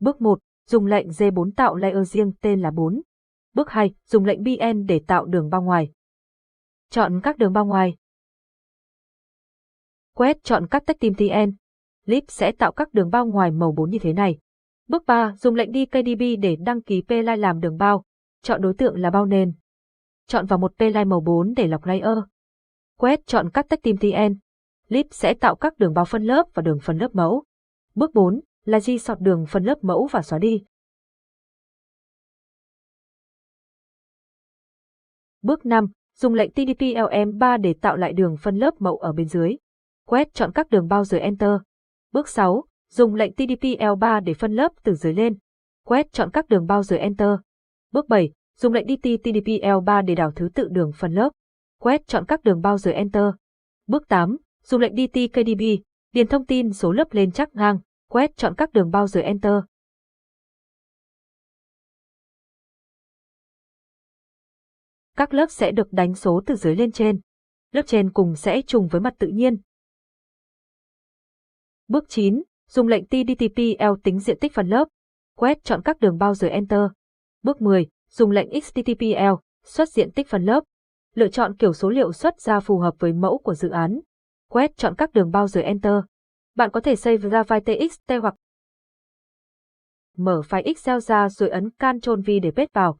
Bước 1. Dùng lệnh G4 tạo layer riêng tên là 4. Bước 2. Dùng lệnh BN để tạo đường bao ngoài. Chọn các đường bao ngoài. Quét chọn các tách team TN. Lip sẽ tạo các đường bao ngoài màu 4 như thế này. Bước 3. Dùng lệnh DKDB để đăng ký pline làm đường bao. Chọn đối tượng là bao nền. Chọn vào một pline màu 4 để lọc layer. Quét chọn các tách team TN. Lip sẽ tạo các đường bao phân lớp và đường phân lớp mẫu. Bước 4 là gsort đường phân lớp mẫu và xóa đi. Bước 5. Dùng lệnh TDPLM3 để tạo lại đường phân lớp mẫu ở bên dưới. Quét chọn các đường bao rồi Enter. Bước 6. Dùng lệnh TDPL3 để phân lớp từ dưới lên. Quét chọn các đường bao rồi Enter. Bước 7. Dùng lệnh DT TDPL3 để đảo thứ tự đường phân lớp. Quét chọn các đường bao rồi Enter. Bước 8. Dùng lệnh DT KDB, điền thông tin số lớp lên chắc ngang. Quét chọn các đường bao rồi Enter. Các lớp sẽ được đánh số từ dưới lên trên. Lớp trên cùng sẽ trùng với mặt tự nhiên. Bước 9. Dùng lệnh TDTPL tính diện tích phần lớp. Quét chọn các đường bao rồi Enter. Bước 10. Dùng lệnh XTTPL, xuất diện tích phần lớp. Lựa chọn kiểu số liệu xuất ra phù hợp với mẫu của dự án. Quét chọn các đường bao rồi Enter. Bạn có thể save ra file TXT hoặc mở file Excel ra rồi ấn Ctrl V để paste vào.